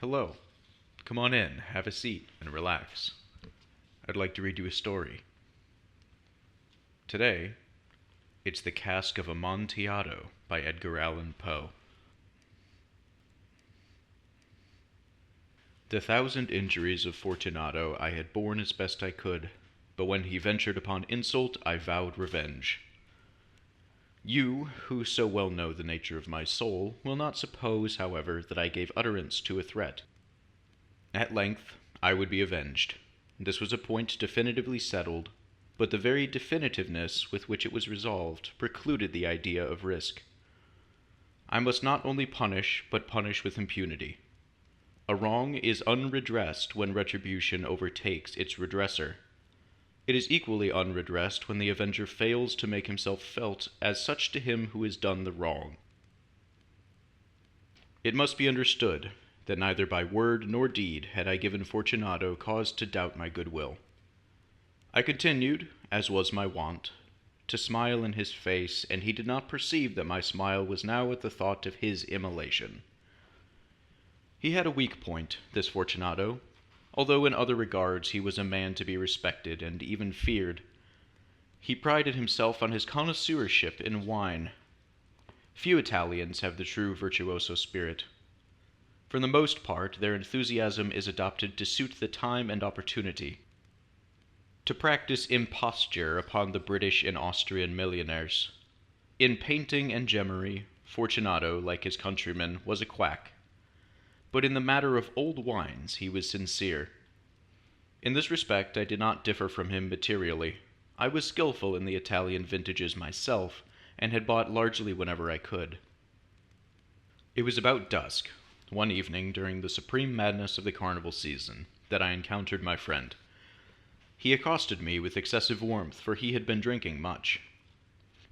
Hello. Come on in, have a seat, and relax. I'd like to read you a story. Today, it's The Cask of Amontillado by Edgar Allan Poe. The 1,000 injuries of Fortunato I had borne as best I could, but when he ventured upon insult, I vowed revenge. You, who so well know the nature of my soul, will not suppose, however, that I gave utterance to a threat. At length, I would be avenged. This was a point definitively settled, but the very definitiveness with which it was resolved precluded the idea of risk. I must not only punish, but punish with impunity. A wrong is unredressed when retribution overtakes its redresser. It is equally unredressed when the avenger fails to make himself felt as such to him who has done the wrong. It must be understood that neither by word nor deed had I given Fortunato cause to doubt my goodwill. I continued, as was my wont, to smile in his face, and he did not perceive that my smile was now at the thought of his immolation. He had a weak point, this Fortunato, although in other regards he was a man to be respected and even feared. He prided himself on his connoisseurship in wine. Few Italians have the true virtuoso spirit. For the most part, their enthusiasm is adopted to suit the time and opportunity, to practice imposture upon the British and Austrian millionaires. In painting and gemmery, Fortunato, like his countrymen, was a quack. But in the matter of old wines he was sincere. In this respect I did not differ from him materially. I was skillful in the Italian vintages myself, and had bought largely whenever I could. It was about dusk, one evening during the supreme madness of the carnival season, that I encountered my friend. He accosted me with excessive warmth, for he had been drinking much.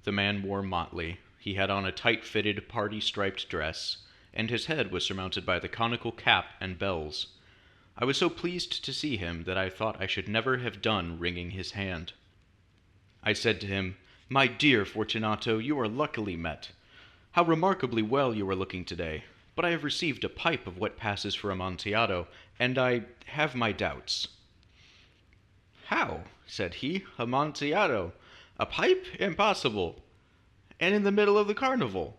The man wore motley. He had on a tight-fitted, party-striped dress, and his head was surmounted by the conical cap and bells. I was so pleased to see him that I thought I should never have done wringing his hand. I said to him, "My dear Fortunato, you are luckily met. How remarkably well you are looking today. But I have received a pipe of what passes for Amontillado, and I have my doubts." "How?" said he. "Amontillado? A pipe? Impossible! And in the middle of the carnival!"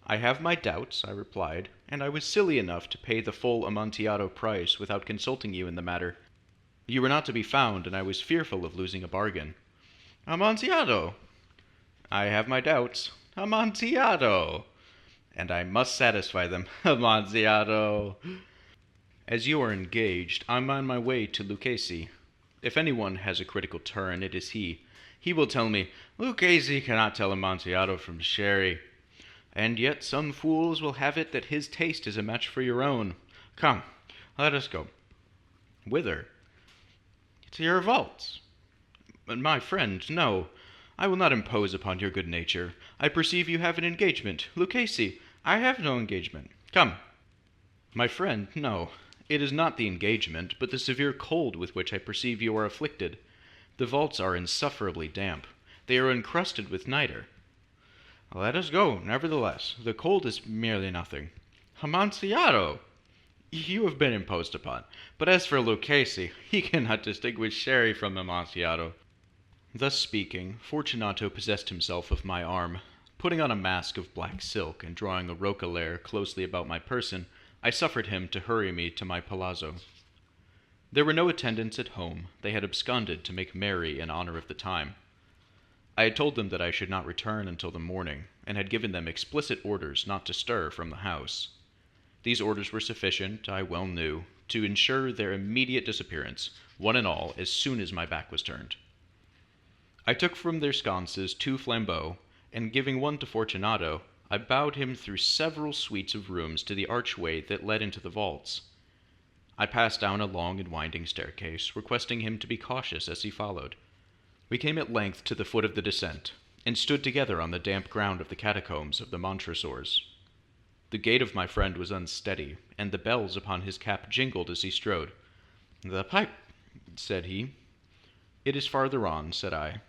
"I have my doubts," I replied, "and I was silly enough to pay the full Amontillado price without consulting you in the matter. You were not to be found, and I was fearful of losing a bargain." "Amontillado!" "I have my doubts." "Amontillado!" "And I must satisfy them." "Amontillado!" "As you are engaged, I'm on my way to Lucchesi. If anyone has a critical turn, it is he. He will tell me, 'Lucchesi cannot tell Amontillado from sherry.' And yet some fools will have it that his taste is a match for your own. Come, let us go." "Whither?" "To your vaults." "My friend, no. I will not impose upon your good nature. I perceive you have an engagement. Lucchesi, I have no engagement. Come." "My friend, no. It is not the engagement, but the severe cold with which I perceive you are afflicted. The vaults are insufferably damp. They are encrusted with nitre." "Let us go, nevertheless. The cold is merely nothing." "Amontillado!" "You have been imposed upon. But as for Lucchesi, he cannot distinguish sherry from Amontillado." Thus speaking, Fortunato possessed himself of my arm. Putting on a mask of black silk and drawing a roquelaire closely about my person, I suffered him to hurry me to my palazzo. There were no attendants at home. They had absconded to make merry in honor of the time. I had told them that I should not return until the morning, and had given them explicit orders not to stir from the house. These orders were sufficient, I well knew, to ensure their immediate disappearance, one and all, as soon as my back was turned. I took from their sconces 2 flambeaux, and giving one to Fortunato, I bowed him through several suites of rooms to the archway that led into the vaults. I passed down a long and winding staircase, requesting him to be cautious as he followed. We came at length to the foot of the descent, and stood together on the damp ground of the catacombs of the Montresors. The gait of my friend was unsteady, and the bells upon his cap jingled as he strode. "The pipe," said he. "It is farther on," said I.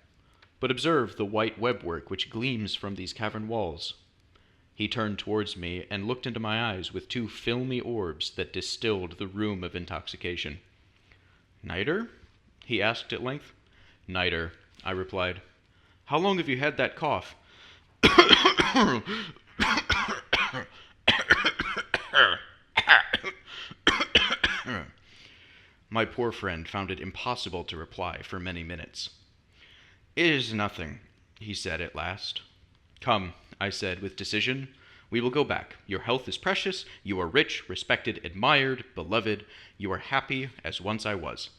"But observe the white webwork which gleams from these cavern walls." He turned towards me and looked into my eyes with two filmy orbs that distilled the rheum of intoxication. "Niter?" he asked at length. "Niter," I replied. "How long have you had that cough?" My poor friend found it impossible to reply for many minutes. "It is nothing," he said at last. "Come," I said with decision, "we will go back. Your health is precious. You are rich, respected, admired, beloved. You are happy, as once I was.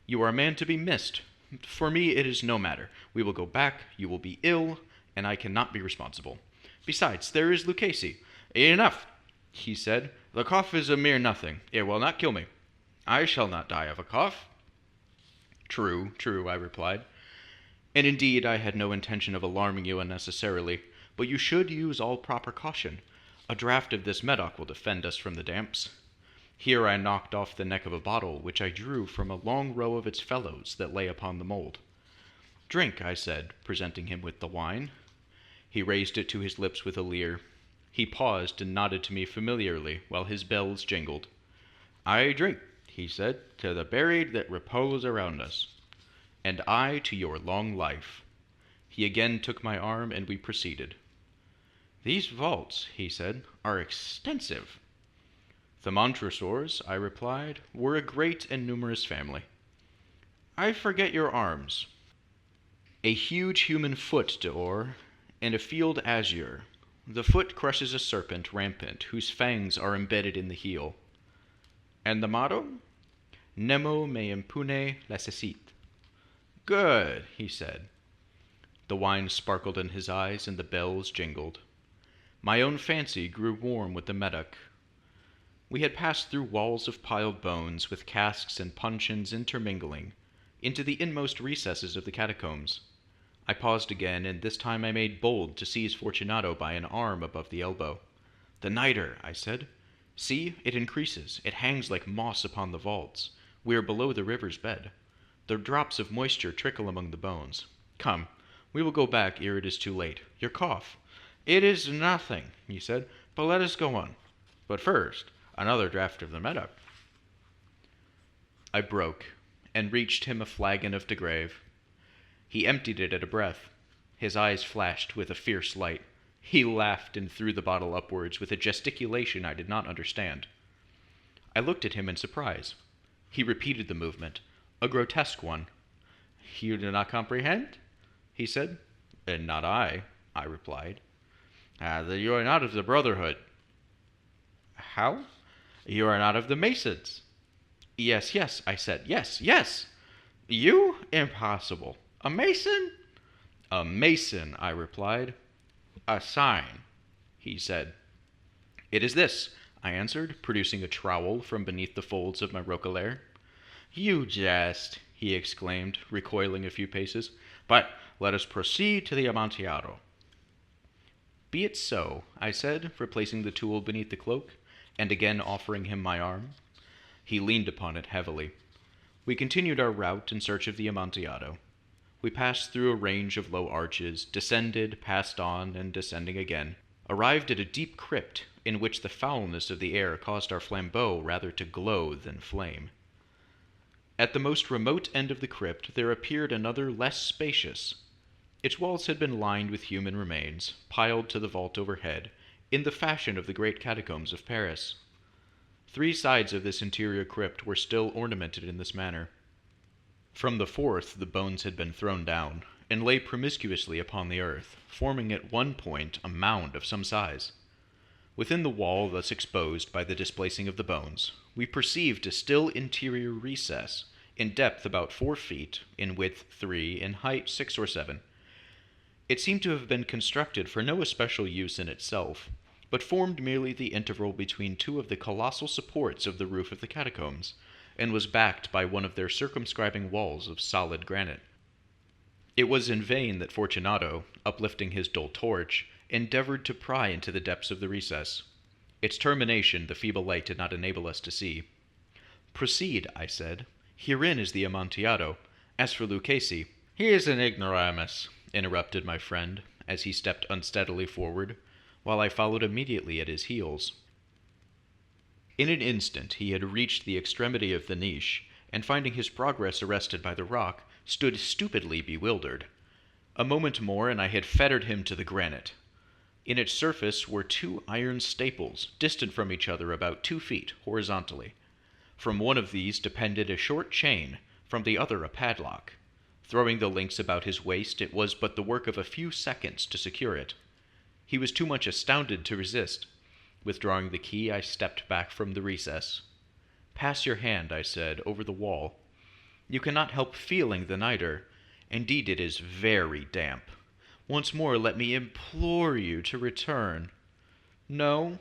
You are a man to be missed. For me, it is no matter. We will go back. You will be ill, and I cannot be responsible. Besides, there is Lucchese." "Enough," he said. "The cough is a mere nothing. It will not kill me. I shall not die of a cough." "True, true," I replied. "And indeed I had no intention of alarming you unnecessarily, but you should use all proper caution. A draught of this Medoc will defend us from the damps." Here I knocked off the neck of a bottle, which I drew from a long row of its fellows that lay upon the mold. "Drink," I said, presenting him with the wine. He raised it to his lips with a leer. He paused and nodded to me familiarly while his bells jingled. "I drink," he said, "to the buried that repose around us." "And I to your long life." He again took my arm, and we proceeded. "These vaults," he said, "are extensive." "The Montresors," I replied, "were a great and numerous family." "I forget your arms." "A huge human foot d'or, and a field azure. The foot crushes a serpent rampant, whose fangs are embedded in the heel." "And the motto?" "Nemo me impune lacessit." "Good," he said. The wine sparkled in his eyes, and the bells jingled. My own fancy grew warm with the Medoc. We had passed through walls of piled bones, with casks and puncheons intermingling, into the inmost recesses of the catacombs. I paused again, and this time I made bold to seize Fortunato by an arm above the elbow. "The nitre," I said. "See, it increases. It hangs like moss upon the vaults. We are below the river's bed. The drops of moisture trickle among the bones. Come, we will go back ere it is too late. Your cough." "It is nothing," he said, "but let us go on. But first, another draught of the Medoc." I broke, and reached him a flagon of de Grave. He emptied it at a breath. His eyes flashed with a fierce light. He laughed and threw the bottle upwards with a gesticulation I did not understand. I looked at him in surprise. He repeated the movement, a grotesque one. "You do not comprehend?" he said. "And not I," I replied. "Then you are not of the Brotherhood." "How?" "You are not of the Masons." "Yes, yes," I said. "Yes, yes." "You? Impossible. A Mason?" "A Mason," I replied. "A sign," he said. "It is this," I answered, producing a trowel from beneath the folds of my roquelaire. "You jest," he exclaimed, recoiling a few paces. "But let us proceed to the Amontillado." "Be it so," I said, replacing the tool beneath the cloak, and again offering him my arm. He leaned upon it heavily. We continued our route in search of the Amontillado. We passed through a range of low arches, descended, passed on, and descending again, arrived at a deep crypt in which the foulness of the air caused our flambeaux rather to glow than flame. At the most remote end of the crypt there appeared another less spacious. Its walls had been lined with human remains, piled to the vault overhead, in the fashion of the great catacombs of Paris. 3 sides of this interior crypt were still ornamented in this manner. From the 4th the bones had been thrown down, and lay promiscuously upon the earth, forming at one point a mound of some size. Within the wall thus exposed by the displacing of the bones, we perceived a still interior recess, in depth about 4 feet, in width 3, in height 6 or 7. It seemed to have been constructed for no especial use in itself, but formed merely the interval between 2 of the colossal supports of the roof of the catacombs, and was backed by one of their circumscribing walls of solid granite. It was in vain that Fortunato, uplifting his dull torch, endeavored to pry into the depths of the recess. Its termination the feeble light did not enable us to see. "Proceed," I said. "Herein is the Amontillado. As for Lucchese—" "He is an ignoramus," interrupted my friend, as he stepped unsteadily forward. while I followed immediately at his heels. In an instant he had reached the extremity of the niche, and finding his progress arrested by the rock, stood stupidly bewildered. A moment more and I had fettered him to the granite. In its surface were 2 iron staples, distant from each other about 2 feet, horizontally. From one of these depended a short chain, from the other a padlock. Throwing the links about his waist, it was but the work of a few seconds to secure it. He was too much astounded to resist. Withdrawing the key, I stepped back from the recess. "Pass your hand," I said, "over the wall. You cannot help feeling the niter. Indeed, it is very damp. Once more, let me implore you to return." "No?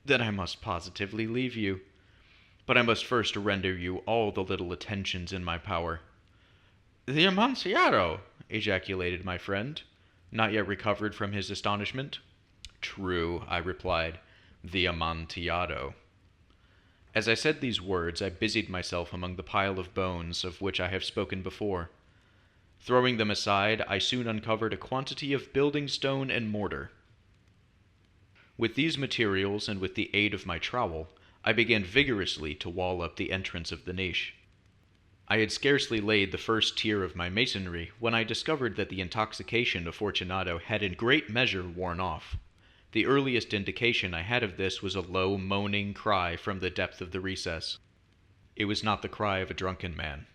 Then I must positively leave you. But I must first render you all the little attentions in my power." "The Amontillado!" ejaculated my friend, not yet recovered from his astonishment. "True," I replied, "the Amontillado." As I said these words, I busied myself among the pile of bones of which I have spoken before. Throwing them aside, I soon uncovered a quantity of building stone and mortar. With these materials, and with the aid of my trowel, I began vigorously to wall up the entrance of the niche. I had scarcely laid the first tier of my masonry when I discovered that the intoxication of Fortunato had in great measure worn off. The earliest indication I had of this was a low, moaning cry from the depth of the recess. It was not the cry of a drunken man.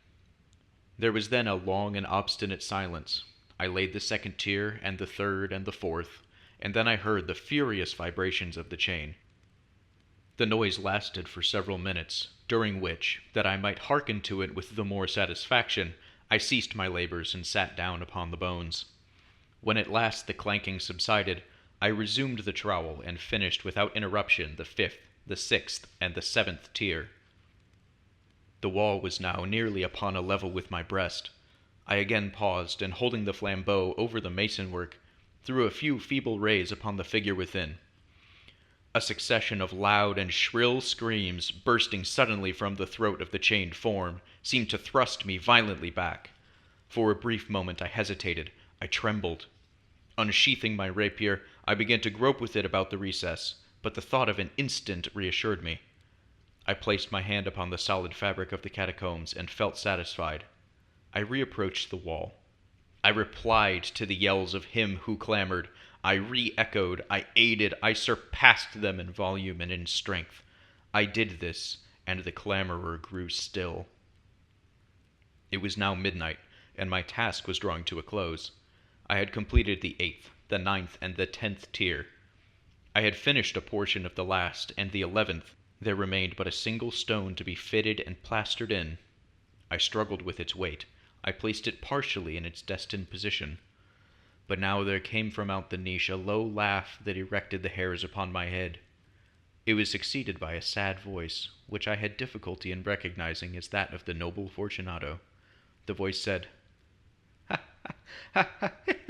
There was then a long and obstinate silence. I laid the second tier, and the third, and the fourth, and then I heard the furious vibrations of the chain. The noise lasted for several minutes, during which, that I might hearken to it with the more satisfaction, I ceased my labors and sat down upon the bones. When at last the clanking subsided, I resumed the trowel and finished without interruption the 5th, the 6th, and the 7th tier. The wall was now nearly upon a level with my breast. I again paused, and holding the flambeau over the mason-work, threw a few feeble rays upon the figure within. A succession of loud and shrill screams, bursting suddenly from the throat of the chained form, seemed to thrust me violently back. For a brief moment I hesitated. I trembled. Unsheathing my rapier, I began to grope with it about the recess, but the thought of an instant reassured me. I placed my hand upon the solid fabric of the catacombs and felt satisfied. I reapproached the wall. I replied to the yells of him who clamored. I re-echoed, I aided, I surpassed them in volume and in strength. I did this, and the clamorer grew still. It was now midnight, and my task was drawing to a close. I had completed the 8th, the 9th, and the 10th tier. I had finished a portion of the last, and the 11th. There remained but a single stone to be fitted and plastered in. I struggled with its weight. I placed it partially in its destined position. But now there came from out the niche a low laugh that erected the hairs upon my head. It was succeeded by a sad voice, which I had difficulty in recognizing as that of the noble Fortunato. The voice said, "Ha, ha, ha, ha,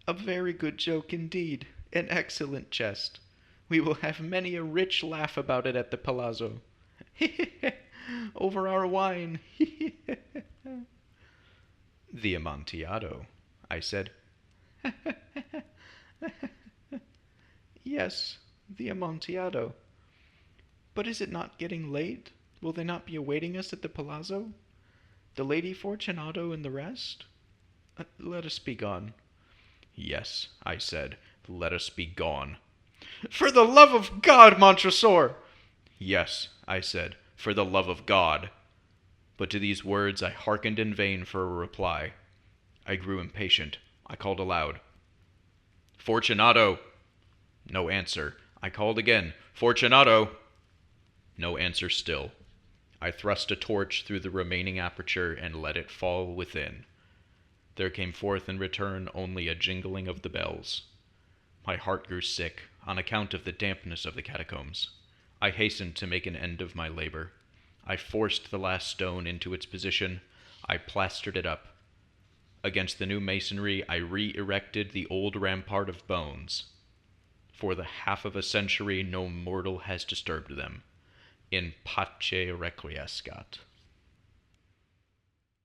a very good joke indeed, an excellent jest. We will have many a rich laugh about it at the palazzo. Over our wine. The Amontillado," I said. "Yes, the Amontillado. But is it not getting late? Will they not be awaiting us at the palazzo? The Lady Fortunato and the rest? Let us be gone." "Yes," I said, "let us be gone." "For the love of God, Montresor!" "Yes," I said, "for the love of God." But to these words I hearkened in vain for a reply. I grew impatient. I called aloud, "Fortunato!" No answer. I called again, "Fortunato!" No answer still. I thrust a torch through the remaining aperture and let it fall within. There came forth in return only a jingling of the bells. My heart grew sick on account of the dampness of the catacombs. I hastened to make an end of my labor. I forced the last stone into its position. I plastered it up. Against the new masonry, I re-erected the old rampart of bones. For the half of a century, no mortal has disturbed them. In pace requiescat.